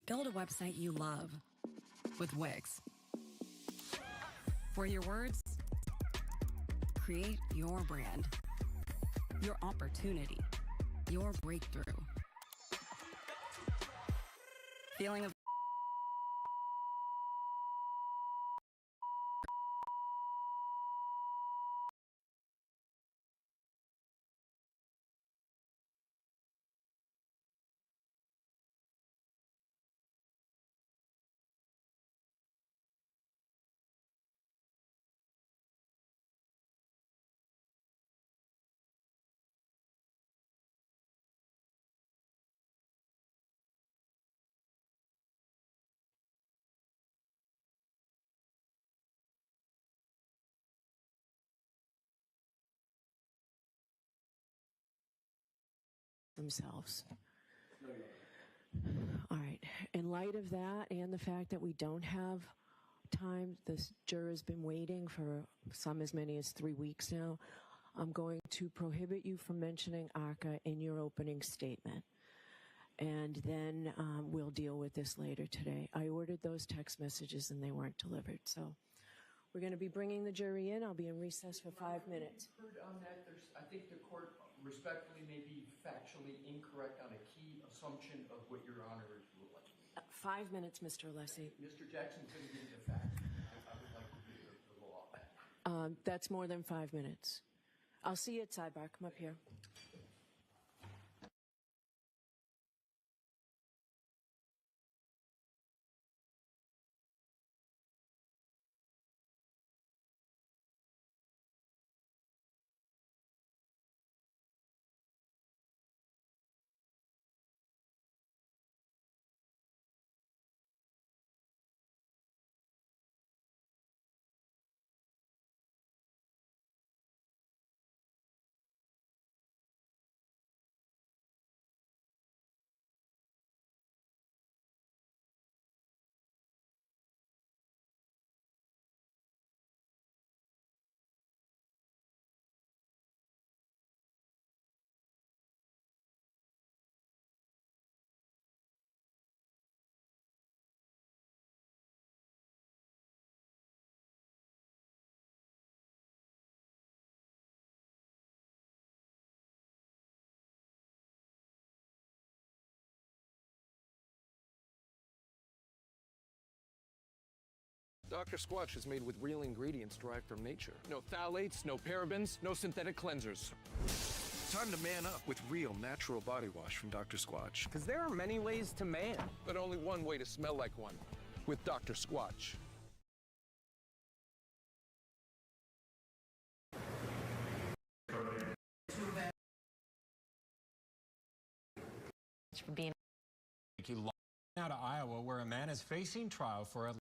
Build a website you love with Wix. For your words, create your brand, your opportunity, your breakthrough. Feeling of themselves. All right. In light of that and the fact that we don't have time, this juror's been waiting for some as many as 3 weeks now, I'm going to prohibit you from mentioning ARCA in your opening statement. And then we'll deal with this later today. I ordered those text messages and they weren't delivered. So we're going to be bringing the jury in. I'll be in recess for 5 minutes. On that, I think the court respectfully may be factually incorrect on a key assumption of what Your Honor is ruling. 5 minutes, Mr. Alessi. Mr. Jackson couldn't give the facts. I would like to give the law. That's more than 5 minutes. I'll see you at sidebar. Come up here. Dr. Squatch is made with real ingredients derived from nature. No phthalates, no parabens, no synthetic cleansers. Time to man up with real natural body wash from Dr. Squatch. Because there are many ways to man. But only one way to smell like one. With Dr. Squatch. For being out of Iowa, where a man is facing trial for a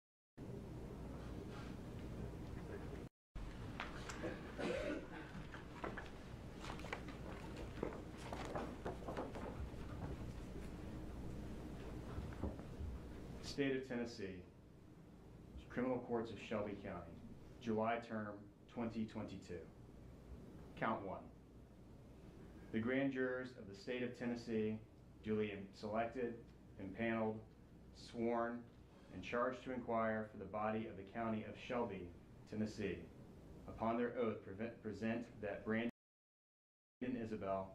State of Tennessee, Criminal Courts of Shelby County, July term 2022. Count 1. The grand jurors of the state of Tennessee, duly selected, impaneled, sworn, and charged to inquire for the body of the county of Shelby, Tennessee, upon their oath present that Brandon and Isabelle,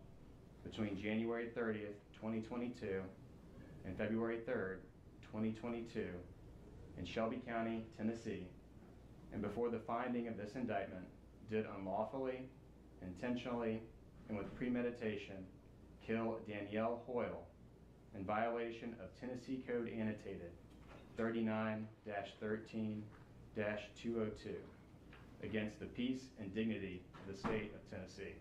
between January 30th, 2022 and February 3rd, 2022, in Shelby County, Tennessee, and before the finding of this indictment, did unlawfully, intentionally, and with premeditation kill Danielle Hoyle in violation of Tennessee Code Annotated 39-13-202 against the peace and dignity of the state of Tennessee.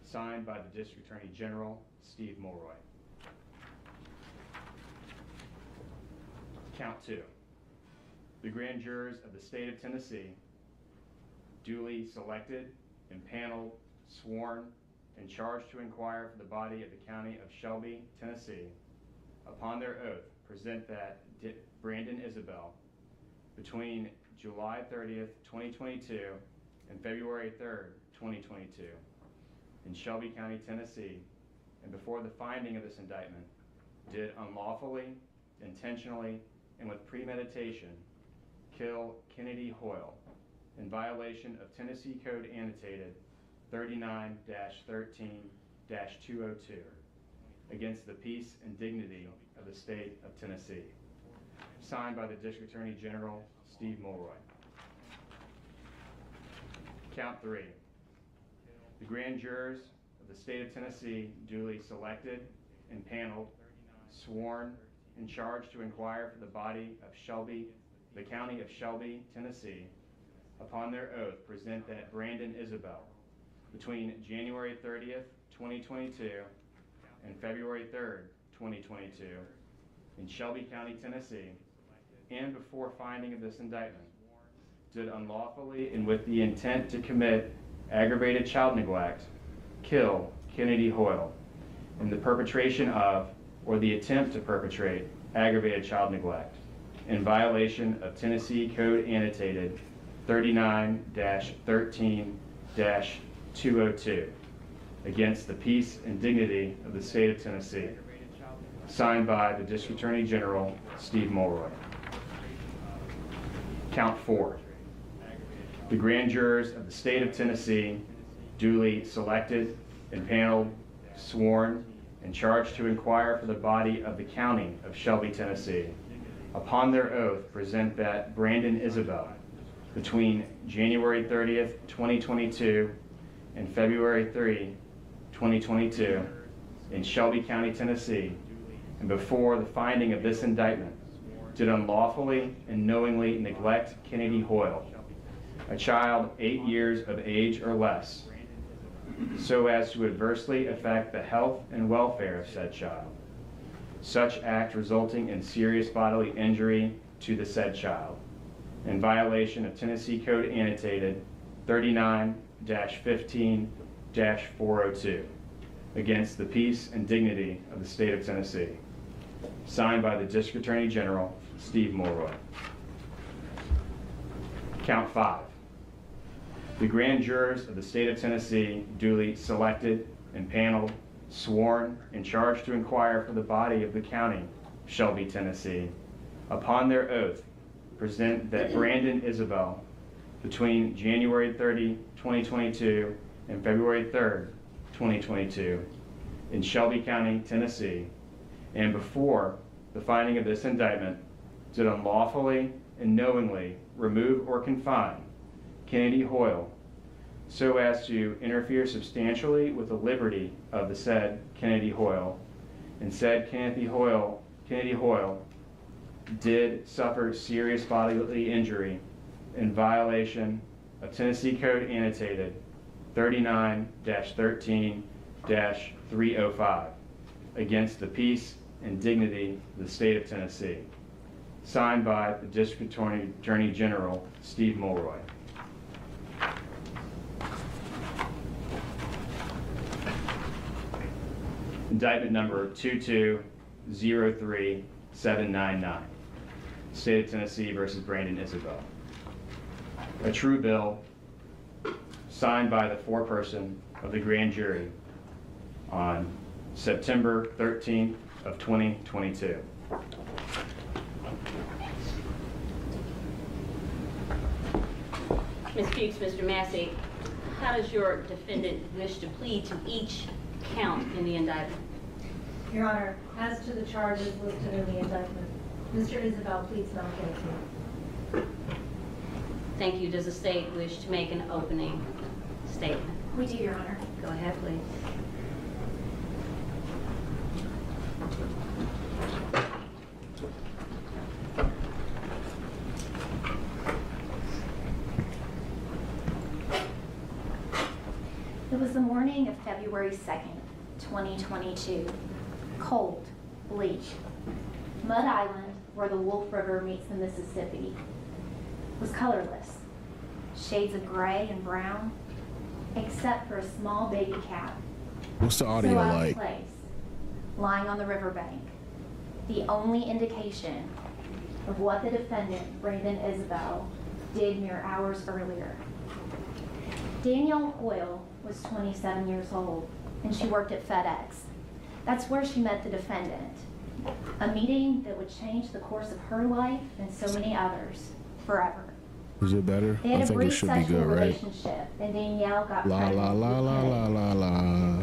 Signed by the District Attorney General, Steve Mulroy. Count 2. The grand jurors of the state of Tennessee, duly selected, impaneled, sworn, and charged to inquire for the body of the county of Shelby, Tennessee, upon their oath, present that Brandon Isabelle, between July 30th, 2022 and February 3rd, 2022, in Shelby County, Tennessee, and before the finding of this indictment, did unlawfully, intentionally, and with premeditation, kill Kennedy Hoyle in violation of Tennessee Code Annotated 39-13-202 against the peace and dignity of the state of Tennessee. Signed by the District Attorney General, Steve Mulroy. Count 3. The grand jurors of the state of Tennessee duly selected and paneled, sworn, and charged to inquire for the body of the county of Shelby, Tennessee, upon their oath present that Brandon Isabelle, between January 30th, 2022 and February 3rd, 2022, in Shelby County, Tennessee, and before finding of this indictment, did unlawfully and with the intent to commit aggravated child neglect, kill Kennedy Hoyle in the perpetration of or the attempt to perpetrate aggravated child neglect in violation of Tennessee Code Annotated 39-13-202 against the peace and dignity of the state of Tennessee. Signed by the District Attorney General, Steve Mulroy. Count 4. The grand jurors of the state of Tennessee, duly selected and paneled, sworn, and charged to inquire for the body of the county of Shelby, Tennessee, upon their oath present that Brandon Isabelle, between January 30th, 2022 and February 3, 2022, in Shelby County, Tennessee, and before the finding of this indictment, did unlawfully and knowingly neglect Kennedy Hoyle, a child 8 years of age or less, so as to adversely affect the health and welfare of said child. Such act resulting in serious bodily injury to the said child, in violation of Tennessee Code Annotated 39-15-402, against the peace and dignity of the state of Tennessee. Signed by the District Attorney General, Steve Mulroy. Count 5. The grand jurors of the state of Tennessee, duly selected and paneled, sworn, and charged to inquire for the body of the county, Shelby, Tennessee, upon their oath, present that Brandon Isabelle, between January 30, 2022 and February 3rd, 2022, in Shelby County, Tennessee, and before the finding of this indictment, did unlawfully and knowingly remove or confine Kennedy Hoyle so as to interfere substantially with the liberty of the said Kennedy Hoyle, and said Kennedy Hoyle did suffer serious bodily injury in violation of Tennessee Code Annotated 39-13-305 against the peace and dignity of the state of Tennessee. Signed by the District Attorney General, Steve Mulroy. Indictment number 2203799. State of Tennessee versus Brandon Isabelle. A true bill signed by the foreperson of the grand jury on September 13th of 2022. Ms. Fuchs, Mr. Massey, how does your defendant wish to plead to each count in the indictment? Your Honor, as to the charges listed in the indictment, Mr. Isabelle pleads not guilty. Thank you. Does the state wish to make an opening statement? We do, Your Honor. Go ahead, please. It was the morning of February 2nd, 2022. Cold, bleak. Mud Island, where the Wolf River meets the Mississippi, was colorless. Shades of gray and brown, except for a small baby cat. What's the audio so out of like? place, lying on the riverbank. The only indication of what the defendant, Brandon Isabelle, did mere hours earlier. Danielle Hoyle was 27 years old, and she worked at FedEx. That's where she met the defendant, A meeting that would change the course of her life and so many others forever. Is it better? They had I a think it brief should be sexual good, right? relationship, and Danielle got La pregnant. la la with la Kennedy. la la la.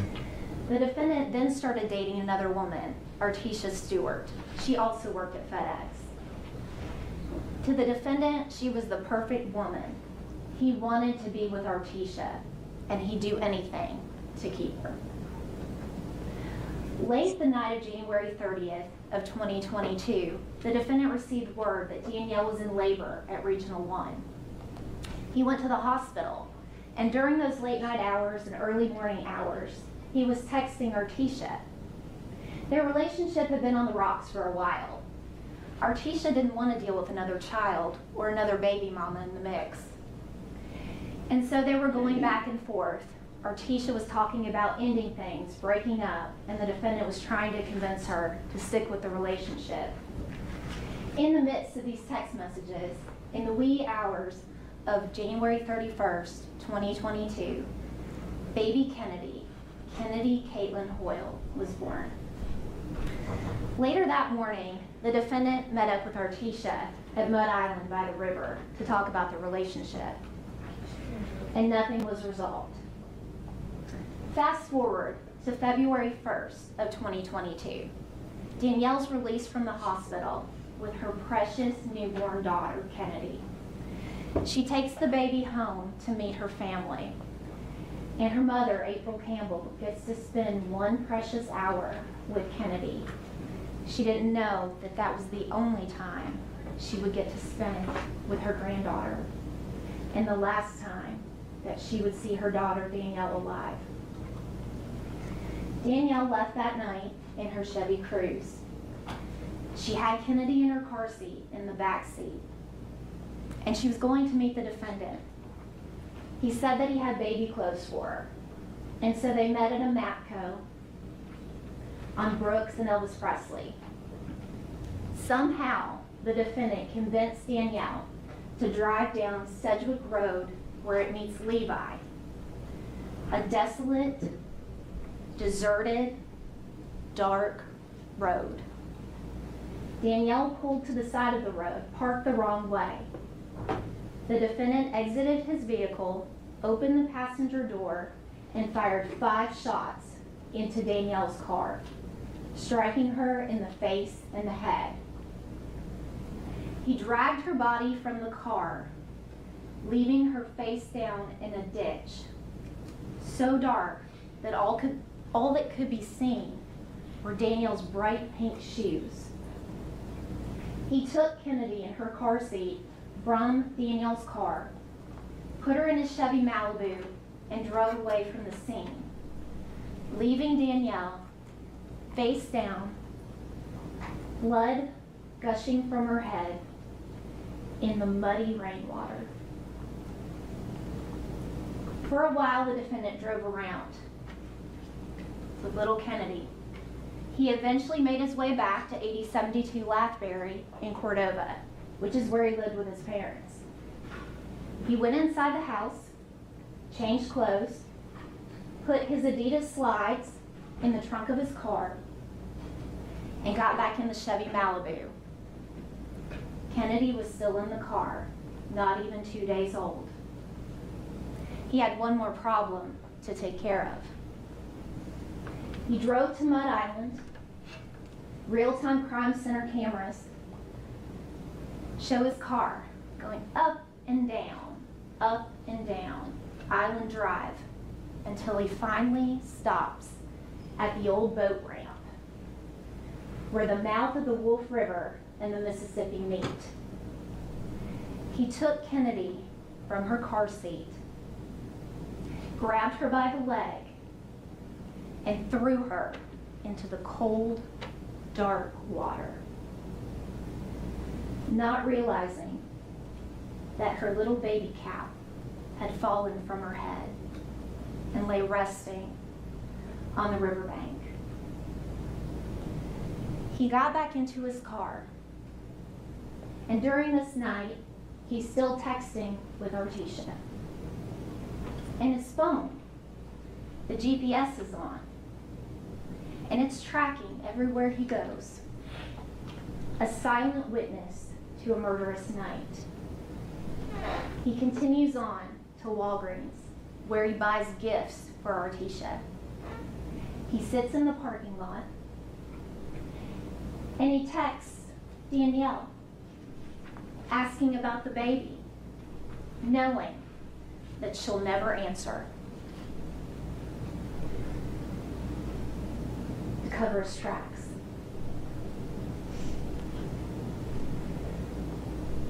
The defendant then started dating another woman, Artisha Stewart. She also worked at FedEx. To the defendant, she was the perfect woman. He wanted to be with Artisha, and he'd do anything to keep her. Late the night of January 30th of 2022, the defendant received word that Danielle was in labor at Regional 1. He went to the hospital, and during those late night hours and early morning hours, he was texting Artisha. Their relationship had been on the rocks for a while. Artisha didn't want to deal with another child or another baby mama in the mix. And so they were going back and forth. Artisha was talking about ending things, breaking up, and the defendant was trying to convince her to stick with the relationship. In the midst of these text messages, in the wee hours of January 31st, 2022, baby Kennedy Caitlin Hoyle, was born. Later that morning, the defendant met up with Artisha at Mud Island by the river to talk about the relationship, and nothing was resolved. Fast forward to February 1st of 2022. Danielle's released from the hospital with her precious newborn daughter, Kennedy. She takes the baby home to meet her family, and her mother, April Campbell, gets to spend one precious hour with Kennedy. She didn't know that that was the only time she would get to spend with her granddaughter, and the last time that she would see her daughter Danielle alive. Danielle left that night in her Chevy Cruze. She had Kennedy in her car seat in the back seat, and she was going to meet the defendant. He said that he had baby clothes for her, and so they met at a Matco on Brooks and Elvis Presley. Somehow, the defendant convinced Danielle to drive down Sedgwick Road where it meets Levi, a desolate, deserted, dark road. Danielle pulled to the side of the road, parked the wrong way. The defendant exited his vehicle, opened the passenger door, and fired 5 shots into Danielle's car, striking her in the face and the head. He dragged her body from the car, leaving her face down in a ditch, so dark that all that could be seen were Danielle's bright pink shoes. He took Kennedy in her car seat from Danielle's car, put her in his Chevy Malibu, and drove away from the scene, leaving Danielle face down, blood gushing from her head in the muddy rainwater. For a while, the defendant drove around with little Kennedy. He eventually made his way back to 8072 Lathbury in Cordova, which is where he lived with his parents. He went inside the house, changed clothes, put his Adidas slides in the trunk of his car, and got back in the Chevy Malibu. Kennedy was still in the car, not even 2 days old. He had one more problem to take care of. He drove to Mud Island. Real-time crime center cameras show his car going up and down, Island Drive, until he finally stops at the old boat ramp, where the mouth of the Wolf River and the Mississippi meet. He took Kennedy from her car seat, grabbed her by the leg, and threw her into the cold, dark water, not realizing that her little baby cap had fallen from her head and lay resting on the riverbank. He got back into his car, and during this night, he's still texting with Artisha. And his phone, the GPS is on, and it's tracking everywhere he goes. a silent witness to a murderous night. He continues on to Walgreens, where he buys gifts for Artesia. He sits in the parking lot and he texts Danielle, asking about the baby, knowing that she'll never answer. To cover his tracks.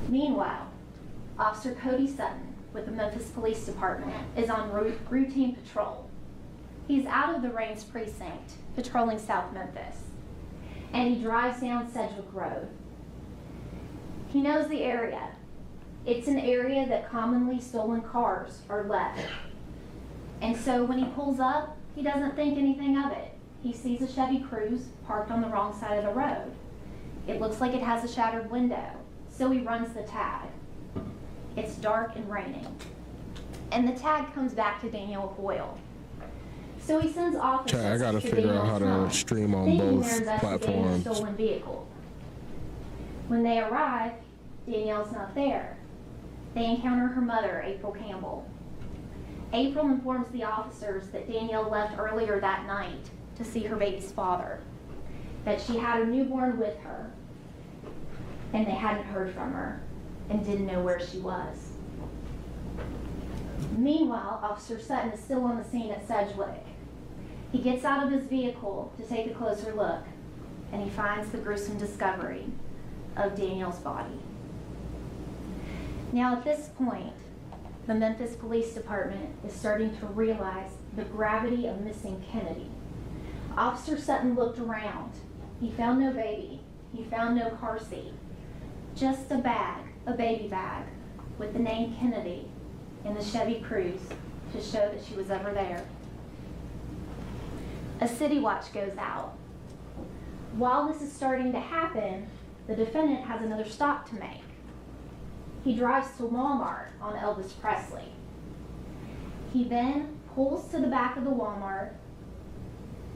Meanwhile, Officer Cody Sutton with the Memphis Police Department is on routine patrol. He's out of the Rains precinct, patrolling South Memphis, and he drives down Sedgwick Road. He knows the area. It's an area that commonly stolen cars are left. And so when he pulls up, he doesn't think anything of it. He sees a Chevy Cruze parked on the wrong side of the road. It looks like it has a shattered window, so he runs the tag. It's dark and raining. And the tag comes back to Danielle Hoyle. So he sends officers I gotta to figure out Danielle's how home, to stream on thinking both they're investigating platforms. a stolen vehicle. When they arrive, Danielle's not there. They encounter her mother, April Campbell. April informs the officers that Danielle left earlier that night to see her baby's father, that she had a newborn with her, and they hadn't heard from her and didn't know where she was. Meanwhile, Officer Sutton is still on the scene at Sedgwick. He gets out of his vehicle to take a closer look, and he finds the gruesome discovery of Danielle's body. Now, at this point, the Memphis Police Department is starting to realize the gravity of missing Kennedy. Officer Sutton looked around. He found no baby. He found no car seat. Just a bag, a baby bag, with the name Kennedy in the Chevy Cruze to show that she was ever there. A city watch goes out. While this is starting to happen, the defendant has another stop to make. He drives to Walmart on Elvis Presley. He then pulls to the back of the Walmart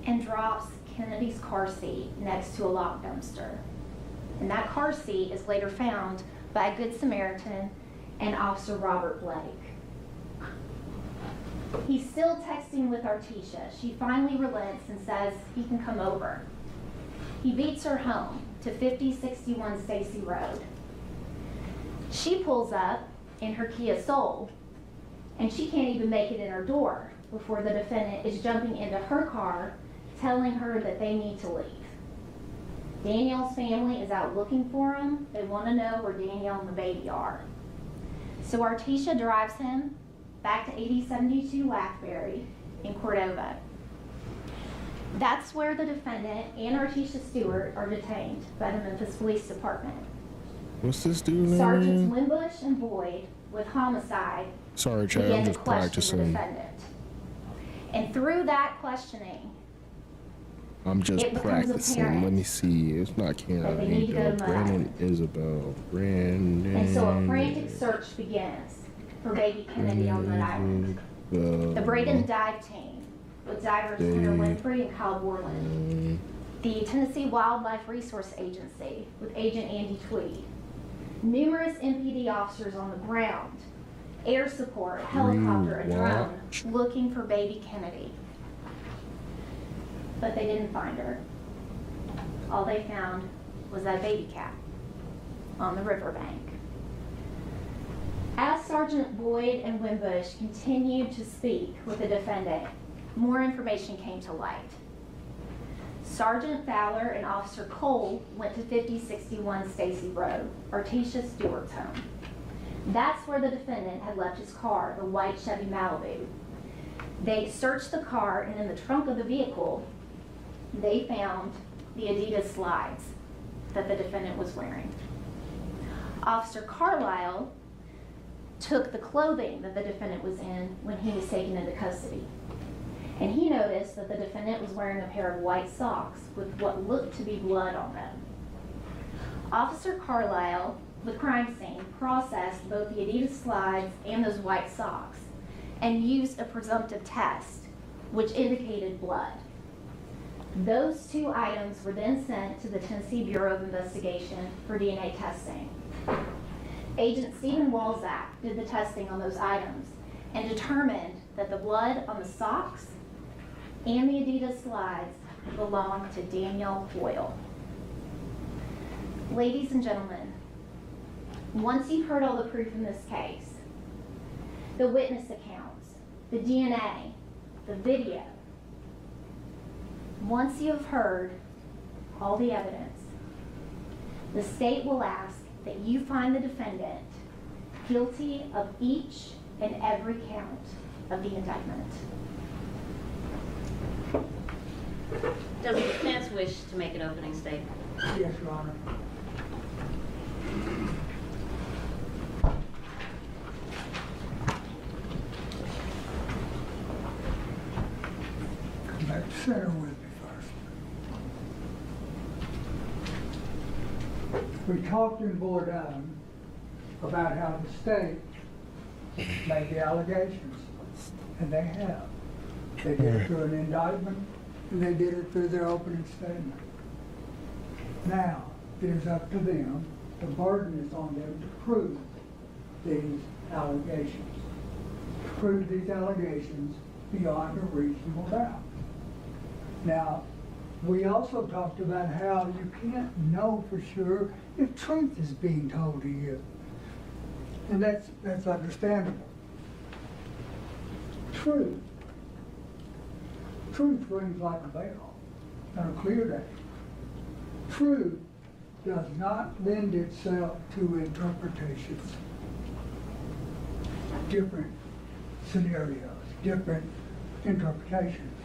and drops Kennedy's car seat next to a locked dumpster. And that car seat is later found by a Good Samaritan and Officer Robert Blake. He's still texting with Artesia. She finally relents and says he can come over. He beats her home to 5061 Stacy Road. She pulls up in her Kia Soul, and she can't even make it in her door before the defendant is jumping into her car, telling her that they need to leave. Danielle's family is out looking for him. They want to know where Danielle and the baby are. So Artesia drives him back to 8072 Lathbury in Cordova. That's where the defendant and Artesia Stewart are detained by the Memphis Police Department. What's this dude name? Sergeants Wimbush and Boyd with homicide Sorry, Chad, began I'm to just question the practicing. defendant. And through that questioning, I'm just it becomes practicing. apparent Let me see. It's not that they need to go Karen. to Brandon, Isabelle, Brandon. and so a frantic search begins for baby Kennedy on Mud Island. The Braden dive team with divers Hunter Winfrey and Kyle Borland. The Tennessee Wildlife Resource Agency with Agent Andy Tweed. Numerous MPD officers on the ground, air support, helicopter, a drone, looking for baby Kennedy. But they didn't find her. All they found was that baby cat on the riverbank. As Sergeant Boyd and Wimbush continued to speak with the defendant, more information came to light. Sergeant Fowler and Officer Cole went to 5061 Stacy Road, Artesia Stewart's home. That's where the defendant had left his car, the white Chevy Malibu. They searched the car, and in the trunk of the vehicle, they found the Adidas slides that the defendant was wearing. Officer Carlisle took the clothing that the defendant was in when he was taken into custody. And he noticed that the defendant was wearing a pair of white socks with what looked to be blood on them. Officer Carlisle, the crime scene, processed both the Adidas slides and those white socks and used a presumptive test, which indicated blood. Those 2 items were then sent to the Tennessee Bureau of Investigation for DNA testing. Agent Stephen Walzak did the testing on those items and determined that the blood on the socks and the Adidas slides belonged to Daniel Hoyle. Ladies and gentlemen, once you've heard all the proof in this case, the witness accounts, the DNA, the video, once you have heard all the evidence, the state will ask that you find the defendant guilty of each and every count of the indictment. Does the defense wish to make an opening statement? Yes, Your Honor. Come back to center with me first. We talked in boredom about how the state made the allegations, and they have. They did it through an indictment, and they did it through their opening statement. Now, it is up to them, the burden is on them to prove these allegations. To prove these allegations beyond a reasonable doubt. Now, we also talked about how you can't know for sure if truth is being told to you. And that's understandable. Truth rings like a bell on a clear day. Truth does not lend itself to interpretations. Different scenarios, different interpretations.